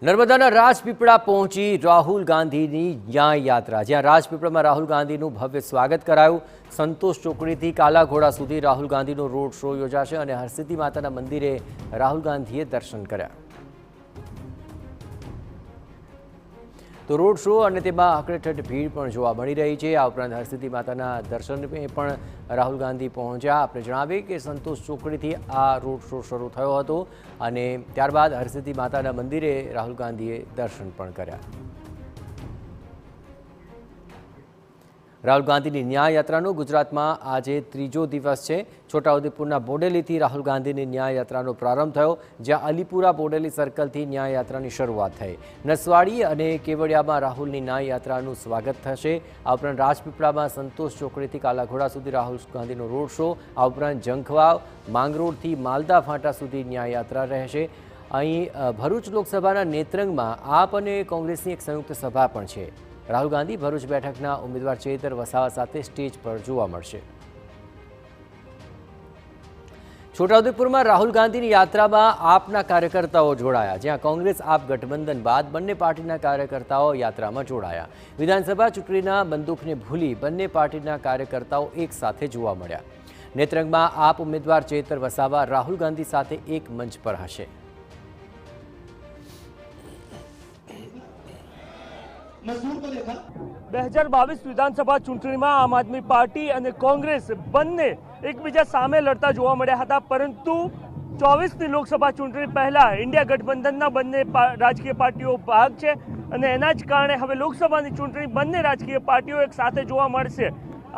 નર્મદાના રાજપીપળા પહોંચી રાહુલ ગાંધીની ન્યાય યાત્રા, જ્યાં રાજપીપળામાં રાહુલ ગાંધીનું ભવ્ય સ્વાગત કરાયું। સંતોષ ચોકડીથી કાલાઘોડા સુધી રાહુલ ગાંધીનો રોડ શો યોજાશે અને હરસિદ્ધિ માતાના મંદિરે રાહુલ ગાંધીએ દર્શન કર્યા। તો રોડ શો અને તેમાં અકળેઠઠ ભીડ પણ જોવા મળી રહી છે। આ ઉપરાંત હરસિદ્ધિ માતાના દર્શને પણ રાહુલ ગાંધી પહોંચ્યા। આપણે જણાવીએ કે સંતોષ ચોકડીથી આ રોડ શો શરૂ થયો હતો અને ત્યારબાદ હરસિદ્ધિ માતાના મંદિરે રાહુલ ગાંધીએ દર્શન પણ કર્યા। રાહુલ ગાંધીની ન્યાય યાત્રાનો ગુજરાતમાં આજે ત્રીજો દિવસ છે। છોટાઉદેપુરના બોડેલીથી રાહુલ ગાંધીની ન્યાય યાત્રાનો પ્રારંભ થયો, જ્યાં અલીપુરા બોડેલી સર્કલથી ન્યાય યાત્રાની શરૂઆત થઈ। નસવાડી અને કેવડિયામાં રાહુલની ન્યાય યાત્રાનું સ્વાગત થશે। આ ઉપરાંત રાજપીપળામાં સંતોષ ચોકડીથી કાલાઘોડા સુધી રાહુલ ગાંધીનો રોડ શો, આ ઉપરાંત જંખવાવ, માંગરોળથી માલદા ફાટા સુધી ન્યાય યાત્રા રહેશે। અહીં ભરૂચ લોકસભાના નેત્રંગમાં આપ અને કોંગ્રેસની એક સંયુક્ત સભા પણ છે। રાહુલ ગાંધી ભરૂચ બેઠકના ઉમેદવાર ચેતર વસાવા સાથે સ્ટેજ પર જોવા મળશે। છોટાઉદેપુરમાં રાહુલ ગાંધીની યાત્રામાં આપના કાર્યકર્તાઓ જોડાયા, જ્યાં કોંગ્રેસ આપ ગઠબંધન બાદ બંને પાર્ટીના કાર્યકર્તાઓ યાત્રામાં જોડાયા। વિધાનસભા ચૂંટણીના બંદૂકને ભૂલી બંને પાર્ટીના કાર્યકર્તાઓ એક સાથે જોવા મળ્યા। નેત્રંગમાં આપ ઉમેદવાર ચેતર વસાવા રાહુલ ગાંધી સાથે એક મંચ પર હશે। 2022 વિધાનસભા ચૂંટણીમાં આમ આદમી પાર્ટી અને કોંગ્રેસ બંને એકબીજા સામે લડતા જોવા મળ્યા હતા, પરંતુ 24ની લોકસભા ચૂંટણી પહેલા ઇન્ડિયા ગઠબંધનના બંને રાજકીય પાર્ટીઓ ભાગ છે અને એના જ કારણે હવે લોકસભાની ચૂંટણી બંને રાજકીય પાર્ટીઓ એક સાથે જોવા મળશે।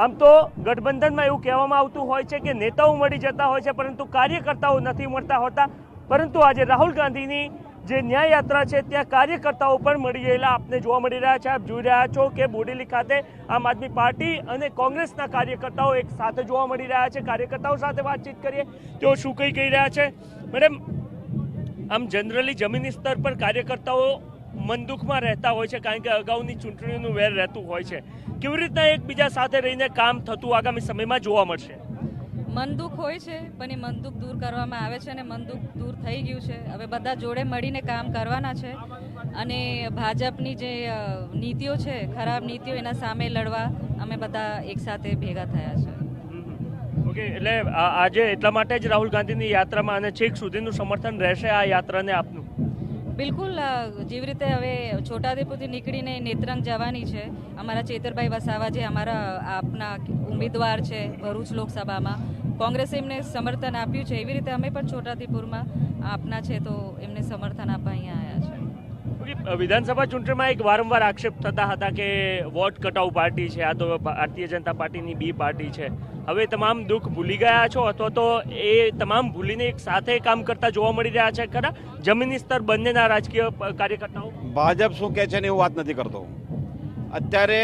આમ તો ગઠબંધનમાં એવું કહેવામાં આવતું હોય છે કે નેતાઓ મળી જતા હોય છે, પરંતુ કાર્યકર્તાઓ નથી મળતા હોતા, પરંતુ આજે રાહુલ ગાંધીની જે ન્યાય યાત્રા છે ત્યાં કાર્યકર્તાઓ પણ મળી ગયેલા આપને જોવા મળી રહ્યા છે। આપ જોઈ રહ્યા છો કે બોડેલી ખાતે આમ આદમી પાર્ટી અને કોંગ્રેસના કાર્યકર્તાઓ એક સાથે જોવા મળી રહ્યા છે। કાર્યકર્તાઓ સાથે વાતચીત કરીએ, તેઓ શું કહી રહ્યા છે। મેડમ, આમ જનરલી જમીની સ્તર પર કાર્યકર્તાઓ મન દુઃખમાં રહેતા હોય છે, કારણ કે અગાઉની ચૂંટણીઓનું વેર રહેતું હોય છે। કેવી રીતના એકબીજા સાથે રહીને કામ થતું આગામી સમયમાં જોવા મળશે? મન દુઃખ હોય છે, પણ એ મન દુઃખ દૂર કરવામાં આવે છે અને મન દુઃખ દૂર થઈ ગયું છે। હવે બધા જોડે મળીને કામ કરવાના છે અને ભાજપની જે નીતિઓ છે, ખરાબ નીતિઓ, એના સામે લડવા અમે બધા એક સાથે ભેગા થયા છે। ઓકે, એટલે આજે એટલા માટે જ રાહુલ ગાંધીની યાત્રામાં અને છેક સુધીનું સમર્થન રહેશે આ યાત્રાને આપનું? બિલકુલ, જેવી રીતે હવે છોટાઉદેપુરથી નીકળીને નેત્રંગ જવાની છે અમારા ચેતરભાઈ વસાવા, જે અમારા આપના ઉમેદવાર છે ભરૂચ લોકસભામાં, કોંગ્રેસે એમને સમર્થન આપ્યું છે, એવી રીતે અમે પણ છોટાઉદેપુરમાં આપના છે તો એમને સમર્થન આપવા અહીંયા આવ્યા છે। વિધાનસભા ચૂંટણીમાં એક વારંવાર આક્ષેપ થતા હતા કે વોટ કટાઉ પાર્ટી છે, આ તો ભારતીય જનતા પાર્ટીની બી પાર્ટી છે। હવે તમામ દુઃખ ભૂલી ગયા છો અથવા તો એ તમામ ભૂલીને એક સાથે કામ કરતા જોવા મળી રહ્યા છે ખરા જમીની સ્તર બંનેના રાજકીય કાર્યકર્તાઓ? ભાજપ શું કહે છે ને એવું વાત નથી કરતો। અત્યારે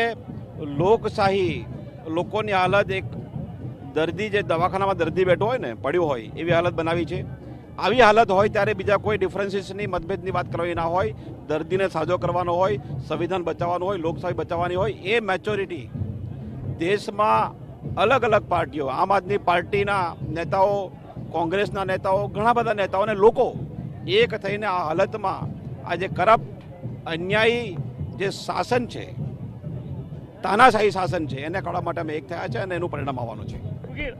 લોકશાહી, લોકોની હાલત, એક દર્દી જે દવાખાનામાં દર્દી બેઠો હોય ને, પડ્યો હોય, એવી હાલત બનાવી છે। આવી હાલત હોય ત્યારે બીજા કોઈ ડિફરન્સીસની, મતભેદની વાત કરવાની ના હોય, દર્દીને સાજો કરવાનો હોય, સંવિધાન બચાવવાનું હોય, લોકશાહી બચાવવાની હોય, એ મેચ્યોરિટી દેશમાં અલગ અલગ પાર્ટીઓ, આમ આદમી પાર્ટીના નેતાઓ, કોંગ્રેસના નેતાઓ, ઘણા બધા નેતાઓને લોકો એક થઈને આ હાલતમાં આ જે કરપ્ટ, અન્યાયી જે શાસન છે, તાનાશાહી શાસન છે, એને કાઢવા માટે અમે એક થયા છે અને એનું પરિણામ આવવાનું છે।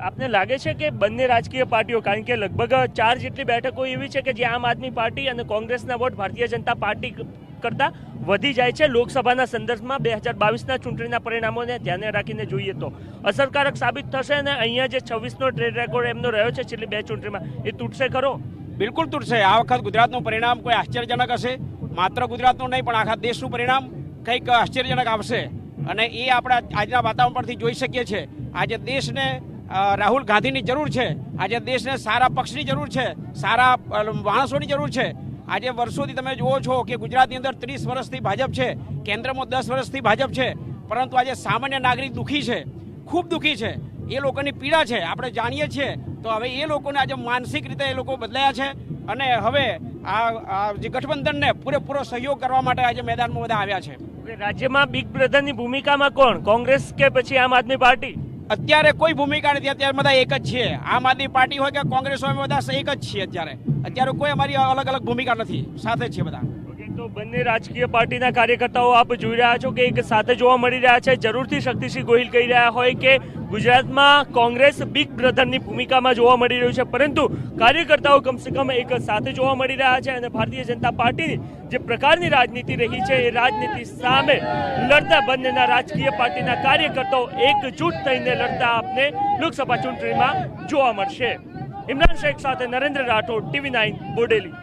આપને લાગે છે કે બંને રાજકીય પાર્ટીઓ, કારણ કે લગભગ 4 જેટલી બેઠકો એવી છે કે જ્યાં આમ આદમી પાર્ટી અને કોંગ્રેસના વોટ ભારતીય જનતા પાર્ટી કરતા વધી જાય છે લોકસભાના સંદર્ભમાં 2022ના ચૂંટણીના પરિણામોને ધ્યાને રાખીને જોઈએ તો અસરકારક સાબિત થશે અને અહીંયા જે 26નો ટ્રેડ રેકોર્ડ એમનો રહ્યો છે છેલ્લી 2 ચૂંટણીમાં, એ તૂટશે ખરો? બિલકુલ તૂટશે। આ વખત ગુજરાતનું પરિણામ કોઈ આશ્ચર્યજનક હશે, માત્ર ગુજરાતનું નહીં પણ આખા દેશનું પરિણામ કંઈક આશ્ચર્યજનક આવશે અને એ આપણે આજના વાતાવરણ પરથી જોઈ શકીએ છીએ। આજે દેશને રાહુલ ગાંધીની જરૂર છે, આજે દેશને સારા પક્ષની જરૂર છે, સારા માણસોની જરૂર છે। આજે વર્ષોથી તમે જુઓ છો કે ગુજરાતની અંદર 30 વર્ષથી ભાજપ છે, કેન્દ્રમાં 10 વર્ષથી ભાજપ છે, પરંતુ આજે સામાન્ય નાગરિક દુઃખી છે, ખૂબ દુઃખી છે। એ લોકોની પીડા છે, આપણે જાણીએ છીએ। તો હવે એ લોકોને આજે માનસિક રીતે એ લોકો બદલાયા છે અને હવે આ જે ગઠબંધનને પૂરેપૂરો સહયોગ કરવા માટે આજે મેદાનમાં બધા આવ્યા છે। રાજ્યમાં બિગ બ્રધરની ભૂમિકામાં કોણ, કોંગ્રેસ કે પછી આમ આદમી પાર્ટી? અત્યારે કોઈ ભૂમિકા નથી, અત્યારે બધા એક જ છીએ। આમ આદમી પાર્ટી હોય કે કોંગ્રેસ હોય, બધા એક જ છીએ અત્યારે। કોઈ અમારી અલગ અલગ ભૂમિકા નથી, સાથે જ છીએ બધા। તો તો બંને રાજકીય પાર્ટીના કાર્યકર્તાઓ આપ જોઈ રહ્યા છો કે એક સાથે જોવા મળી રહ્યા છે. જરૂરથી શક્તિસિંહ ગોહિલ કહી રહ્યા હોય કે ગુજરાતમાં કોંગ્રેસ બિગ બ્રધરની ભૂમિકામાં જોવા મળી રહ્યું છે, પરંતુ કાર્યકર્તાઓ કમસે કમ એક સાથે જોવા મળી રહ્યા છે અને ભારતીય જનતા પાર્ટીની જે પ્રકારની રાજનીતિ રહી છે એ રાજનીતિ સામે લડતા બંનેના રાજકીય પાર્ટીના કાર્યકર્તાઓ એકજૂટ થઈને લડતા આપને લોકસભા ચૂંટણીમાં જોવા મળશે. ઇમરાન શેખ સાથે નરેન્દ્ર રાઠોડ, TV9 બોડેલી.